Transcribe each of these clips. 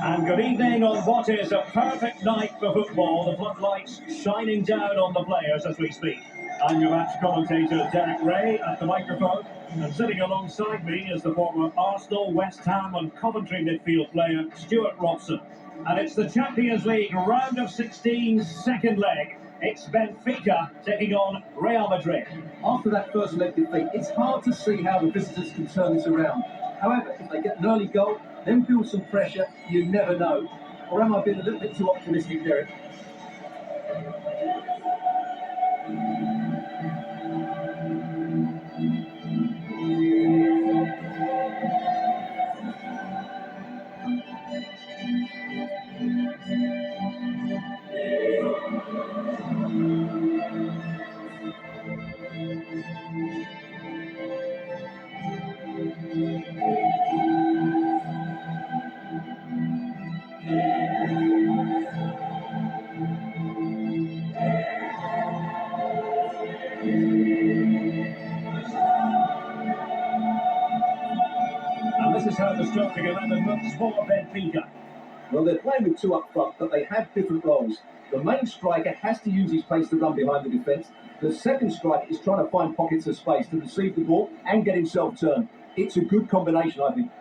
And good evening on what is a perfect night for football. The floodlights shining down on the players as we speak. I'm your match commentator Derek Ray at the microphone, and sitting alongside me is the former Arsenal, West Ham and Coventry midfield player Stuart Robson. And it's the Champions League round of 16's second leg. It's Benfica taking on Real Madrid. After that first leg defeat, it's hard to see how the visitors can turn this around. However, if they get an early goal, then build some pressure, you never know. Or am I being a little bit too optimistic, Derek? And this is how the starting 11 looks for Benfica. Well, they're playing with two up front, but they have different roles. The main striker has to use his pace to run behind the defence. The second striker is trying to find pockets of space to receive the ball and get himself turned. It's a good combination, I think.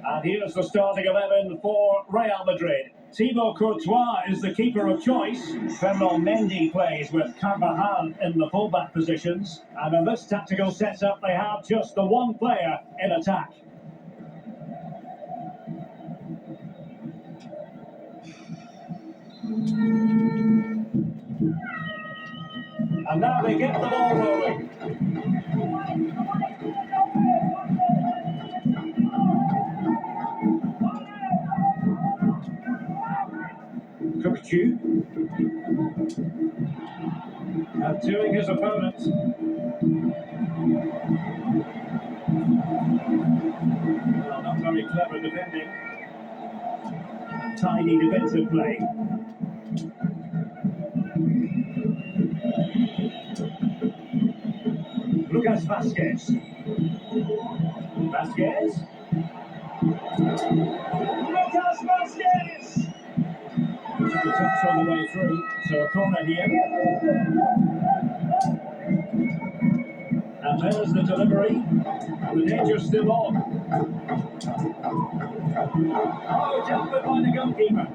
And here's the starting 11 for Real Madrid. Thibaut Courtois is the keeper of choice. Ferland Mendy plays with Carvajal in the fullback positions. And in this tactical setup, they have just the one player in attack. And now they get the ball rolling. Courtois outdoing his opponent. Well, not very clever defending. Tiny defensive play. Lucas Vasquez. Vasquez. Lucas Vasquez! Took a touch on the way through, so a corner here. And there's the delivery, and the danger's still on. Oh, dealt with by the goalkeeper.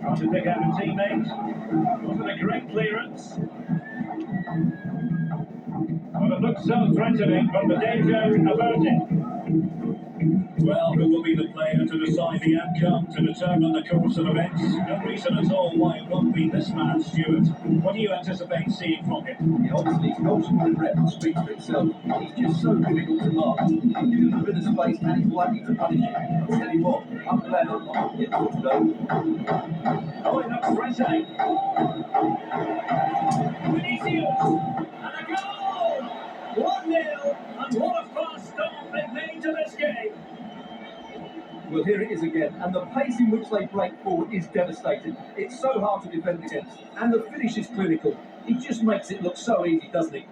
Trying to pick out a teammate. Wasn't a great clearance. Well, it looks so threatening, but the danger averted. Well, who will be the player to decide the outcome, to determine the course of events? No reason at all why it won't be this man, Stuart. What do you anticipate seeing from him? Yeah, obviously, his goal scoring record speaks for itself. He's just so difficult to mark. Give him a bit of space and he's likely to punish it. I'll tell you what, I'm glad I'm not yet to go. Oh, it looks threatening. Vinicius! And a goal! 1-0, and what a fast start they've made to this game. Well, here it is again, and the pace in which they break forward is devastating. It's so hard to defend against, and the finish is clinical. He just makes it look so easy, doesn't he?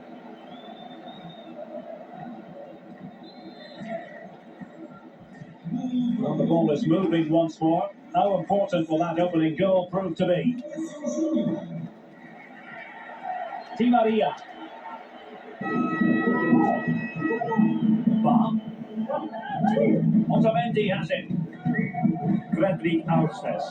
Well, the ball is moving once more. How important will that opening goal prove to be? Di Maria. Bam. Otamendi has it. Fredrik Aursnes.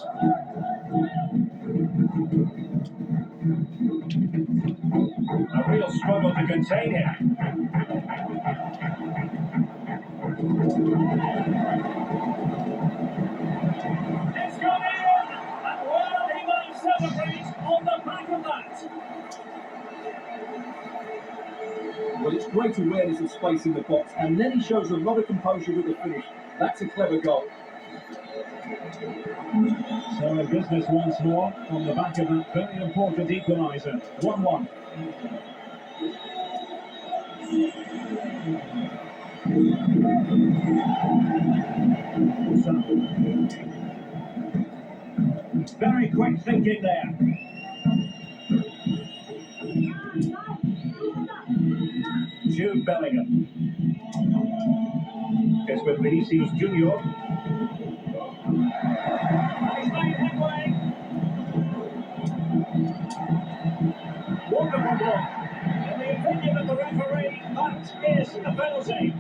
A real struggle to contain him. It's gone in! And well, he might celebrate on the great awareness of space in the box, and then he shows a lot of composure with the finish. That's a clever goal. So in business once more on the back of that very important equaliser. 1-1. Very quick thinking there. Jude Bellingham. It's with Vinicius Junior. He's made headway. Wonderful block. In the opinion of the referee, that is a penalty.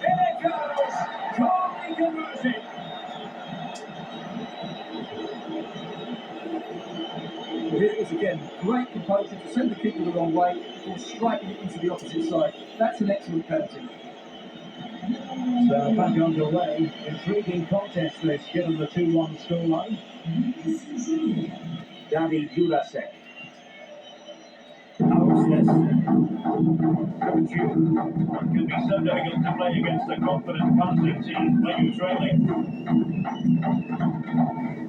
Here it goes. Calmly converted. Well, here it is again. Great composure to send the keeper the wrong way or striking it into the opposite side. That's an excellent penalty. So back underway. Intriguing contest this, given the 2-1 scoreline. Daddy Jurasek. Houseless. It can be so difficult to play against a confident passing team when you're trailing.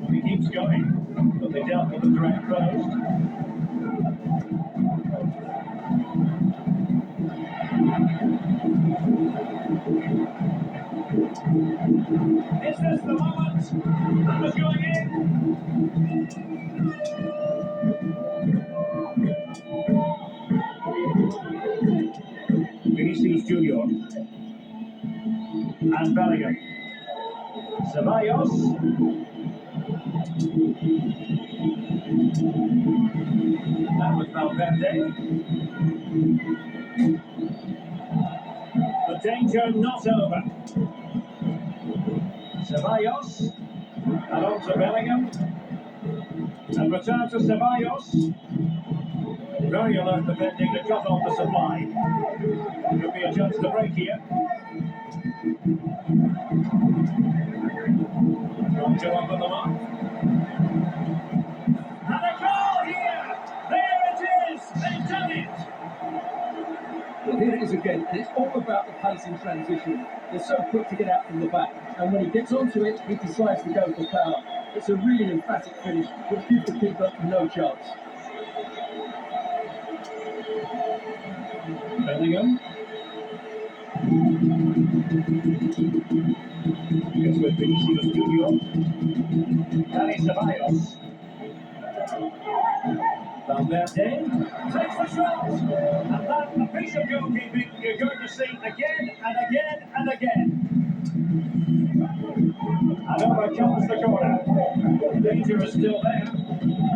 Well, he keeps going, but they dealt with the threat first. Is this the moment? That was going in. Vinicius Junior. And Bellingham. Ceballos. That was Valverde. The danger not over. Ceballos. And on to Bellingham. And return to Ceballos. Very alert defending to cut off the supply. Could be a chance to break here. Trying to open them up. And a goal here! There it is! They've done it! Well, here it is again, and it's all about the pace in transition. They're so quick to get out from the back, and when he gets onto it, he decides to go for power. It's a really emphatic finish, which gives the keeper no chance. Bellingham. It's with Vinicius Junior. Dani Ceballos. Valverde takes the shot. And that's a piece of goalkeeping you're going to see again and again and again. And over comes the corner. The danger is still there.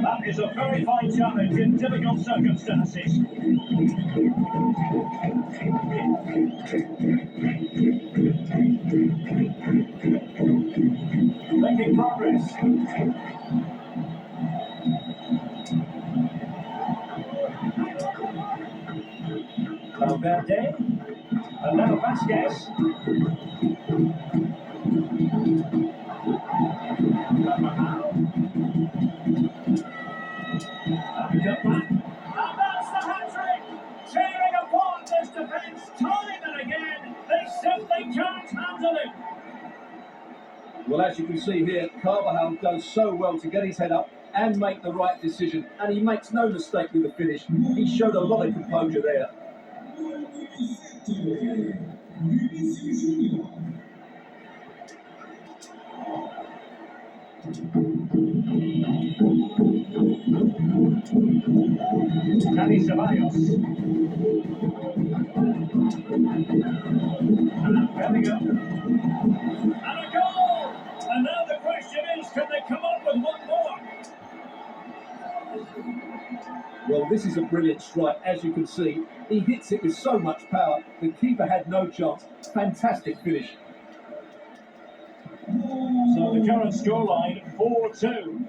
That is a very fine challenge in difficult circumstances. Making progress. Valverde. And now Vasquez. Carvajal. And Cutman. And that's the hat-trick! Tearing apart this defence time and again. They simply can't handle it. Well, as you can see here, Carvajal does so well to get his head up and make the right decision, and he makes no mistake with the finish. He showed a lot of composure there. Dani Ceballos. And Bellingham. And a goal! And now the question is, can they come up with one more? Well, this is a brilliant strike, as you can see. He hits it with so much power, the keeper had no chance. Fantastic finish. So the current scoreline, 4-2.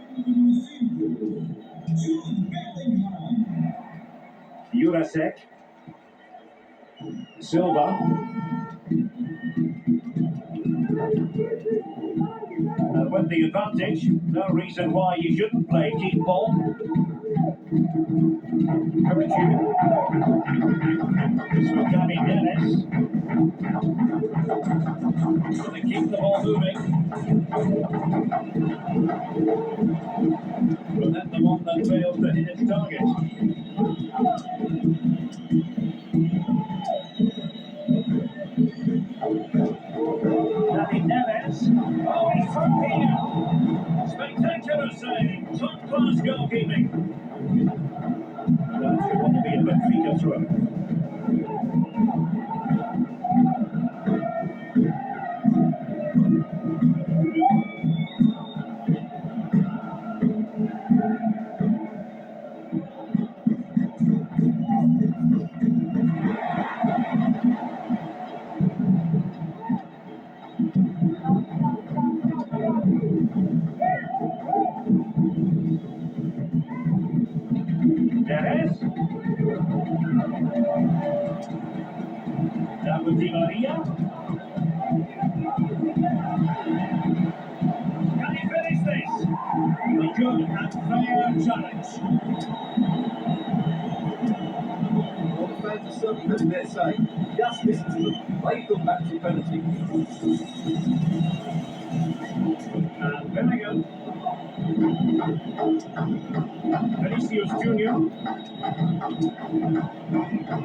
Jurasek. Silva. And with the advantage, no reason why you shouldn't play keep ball. Kovacic. This was Dani Neves. So they keep the ball moving. But then the one that fails to hit its target. Dani Neves. Oh, he's from here. Spectacular save. Top class goalkeeping. That's going to be a Benfica throw. Neves. David Di Maria. Can he finish this? A good and fair challenge. Well, the fans are certainly putting their say. Just listen to them. They've gone back to a penalty. And Bellingham. Vinicius Junior.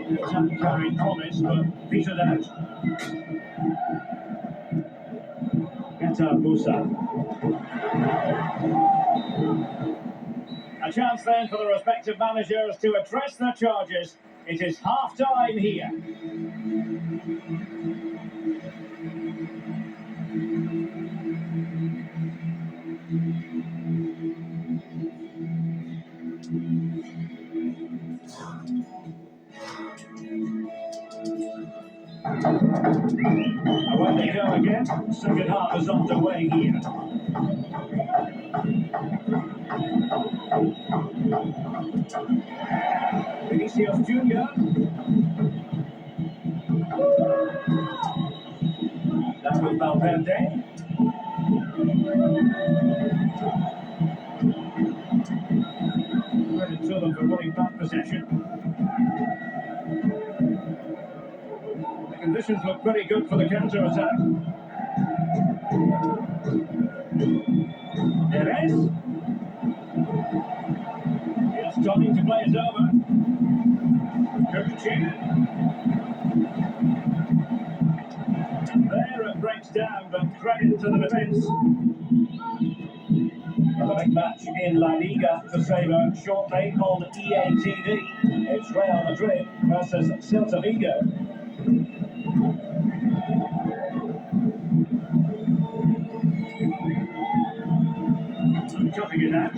The attack carried promise, but petered out. Getar Musa. A chance then for the respective managers to address their charges. It is half-time here. Away they go again. Second half is underway here. Vinicius Junior. That was Valverde. Credit to them for winning back possession. The conditions look pretty good for the counter-attack. Neves. Just trying to play it over. Kovacic. There it breaks down, but credit to the defence. A big match in La Liga to savour shortly on EA TV. It's Real Madrid versus Celta Vigo. Chopping it out.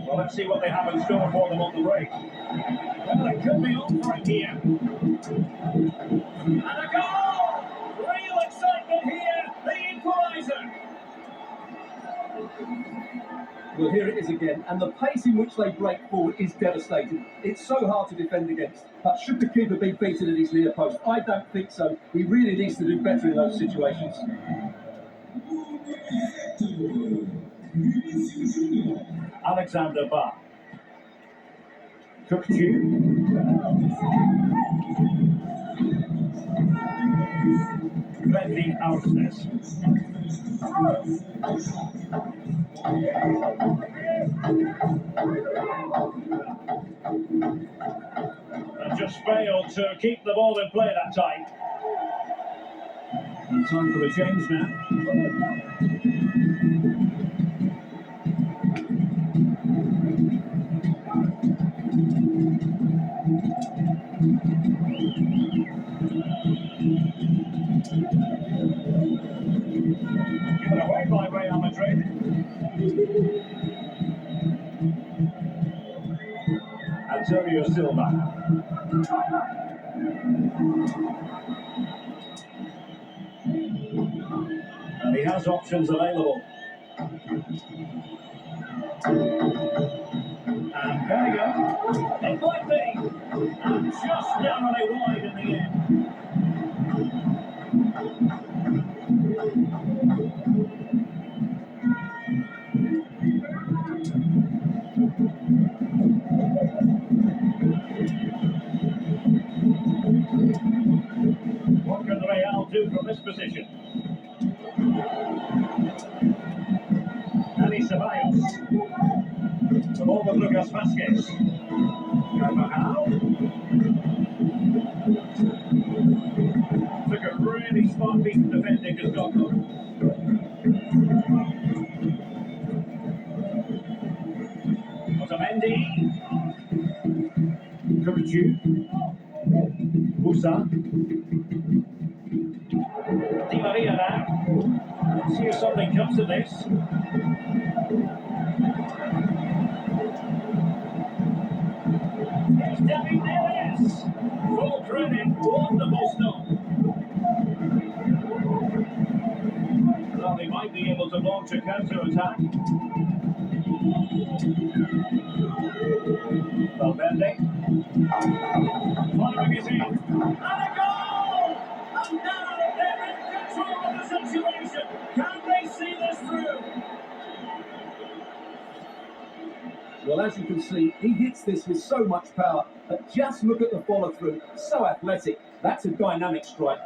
Well, let's see what they have in store for them on the break. Well, it could be on for it here. And a goal! Real excitement here, the equaliser. Well, here it is again, and the pace in which they break forward is devastating. It's so hard to defend against. But should the keeper be beaten at his near post? I don't think so. He really needs to do better in those situations. Alexander Bach. Kovacic. Fredrik Aursnes. And just failed to keep the ball in play that time. And time for a change now. Given away by Real Madrid. Antonio Silva. And he has options available. And Bellingham. It might be. And just narrowly wide in the end. What can Real do from this position? Dani Ceballos. The ball with Lucas Vázquez. Carvajal. Took a really smart piece of defending to stop them. Otamendi. Kukucu. Musa. Di Maria now. See if something comes of this. It's David Neres. Full credit, wonderful stop. Well, they might be able to launch a counter-attack. Valverde. Following his in. And a goal! And now they're in control of the situation. Can they see this through? Well, as you can see, he hits this with so much power, but just look at the follow-through. So athletic. That's a dynamic strike.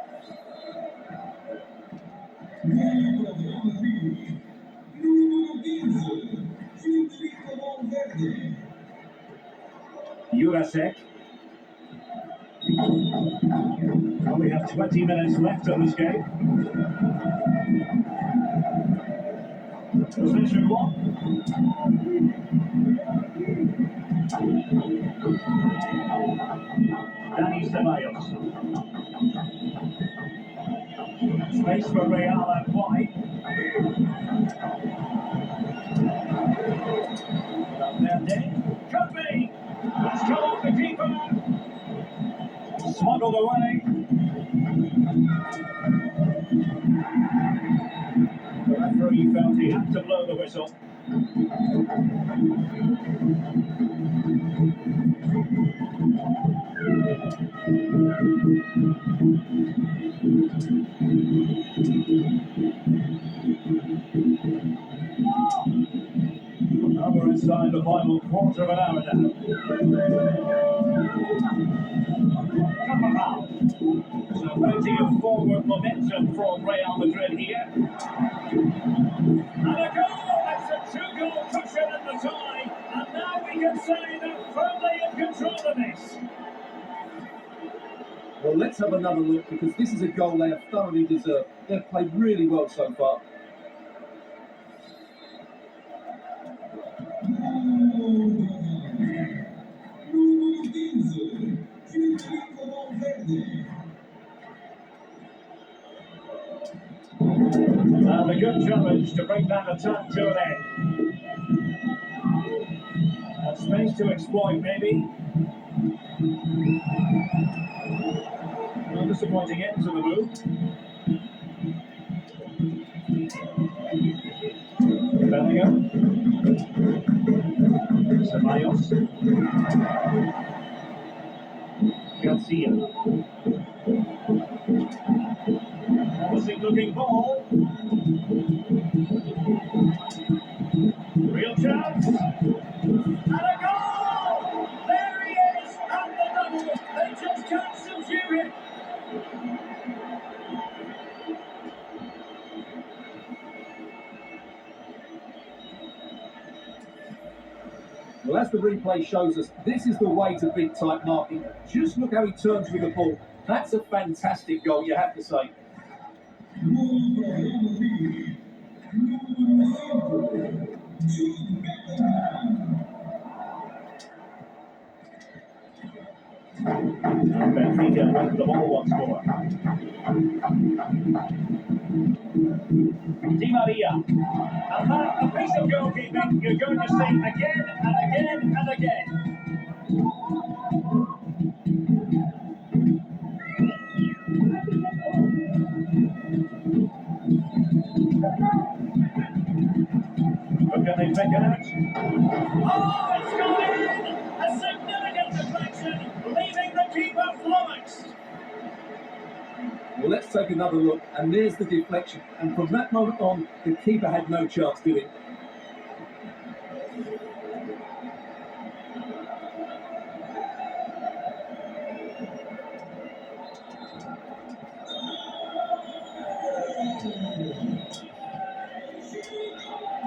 Jurasek. Only have 20 minutes left in this game. Position one. Dani Ceballos. Space for Real out wide. Valverde. Could be. Let's go off the keeper. Smuggled away. The referee felt he had to blow the whistle. Now we're inside the final quarter of an hour now. Carvajal. So plenty of forward momentum from Real Madrid here. And a goal! It's a two-goal cushion at the tie. And now we can say they're firmly in control of this. Well, let's have another look, because this is a goal they have thoroughly deserved. They've played really well so far. And a good challenge to bring that attack to an end. And space to exploit, maybe. Well, disappointing end to the move. Bellingham. Ceballos. Garcia. Promising looking ball. Real chance. And a goal! There he is! And the double! They just can't subdue it! Well, as the replay shows us, this is the way to beat tight marking. Just look how he turns with the ball. That's a fantastic goal, you have to say. And Benfica went the ball once more. Di Maria. And that, a piece of goalkeeping you're going to see again and again and again. But can they pick it out? Oh, it's gone in! A significant deflection, leaving the keeper flummoxed. Well, let's take another look, and there's the deflection. And from that moment on, the keeper had no chance, did he?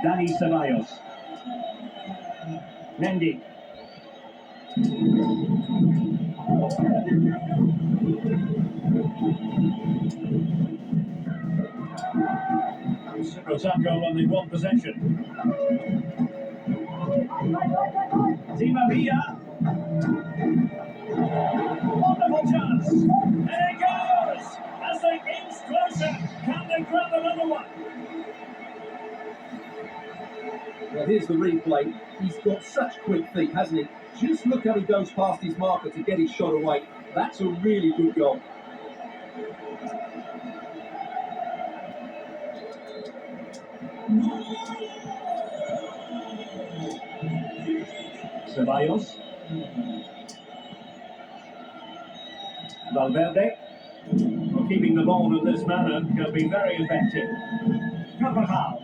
Dani Ceballos. Mendy. Rosako on the one possession. Di Maria. Wonderful chance. And it goes! As they inch closer, can they grab another one? Well, here's the replay. He's got such quick feet, hasn't he? Just look how he goes past his marker to get his shot away. That's a really good goal. Ceballos. Valverde. Well, keeping the ball in this manner can be very effective. Carvajal.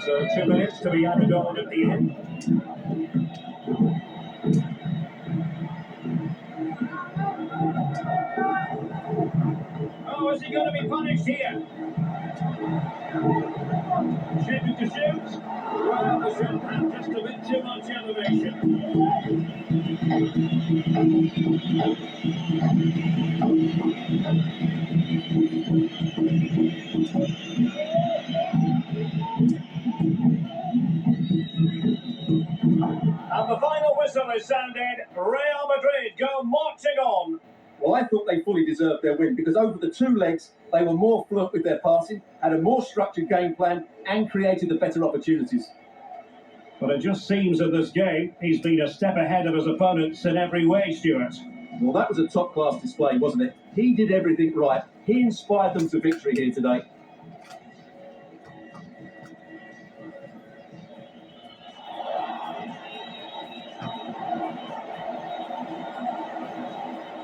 So 2 minutes to be added on at the end. Oh, is he going to be punished here? Shaping to shoot. Well, the shot had just a bit too much elevation. And the final whistle is sounded. Real Madrid go marching on. Well, I thought they fully deserved their win because over the 2 legs, they were more fluent with their passing, had a more structured game plan, and created the better opportunities. But it just seems in this game, he's been a step ahead of his opponents in every way, Stuart. Well, that was a top-class display, wasn't it? He did everything right. He inspired them to victory here today.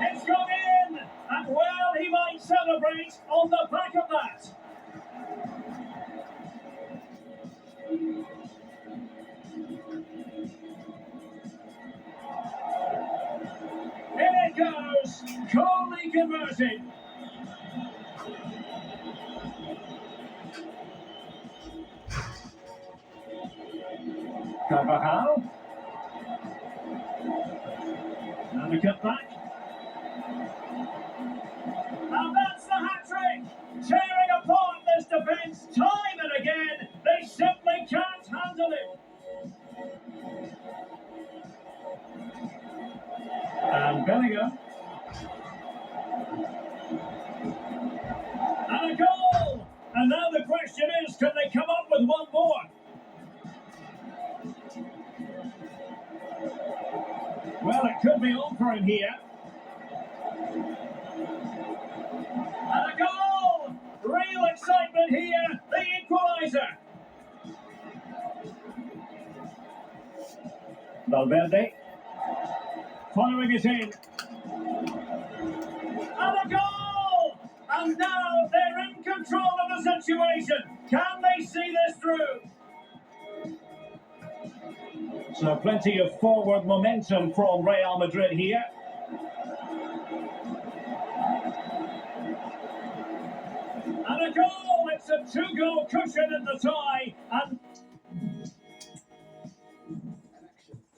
It's gone in! And well, he might celebrate on the back of that. In it goes! Coolly converted. Carvajal. And the cut back. And that's the hat-trick! Tearing apart this defence time and again. They simply can't handle it. And Bellingham. And a goal! And now the question is, can they come up with one more? Well, it could be on for him here. And a goal! Real excitement here, the equaliser. Valverde. Firing it in. And a goal! And now they're in control of the situation. Can they see this through? So plenty of forward momentum from Real Madrid here. And a goal! It's a 2-goal cushion in the tie. And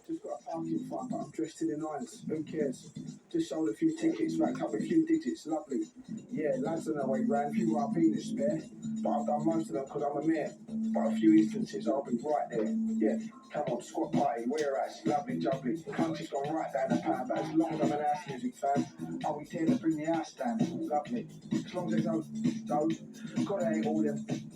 just got a parking fine, but I'm dressed in the nines. Who cares? Just sold a few tickets, racked up a few digits. Lovely. Yeah, lads on their way round. A few RP to spare. But I've done most of them because I'm a mayor. But a few instances, I'll be right there. Yeah, come on, squat party, whereas, lovely jubbly. Country's gone right down the pan, but as long as I'm an house music fan, I'll be there to bring the house down. Lovely. As long as there's no, gotta hate all them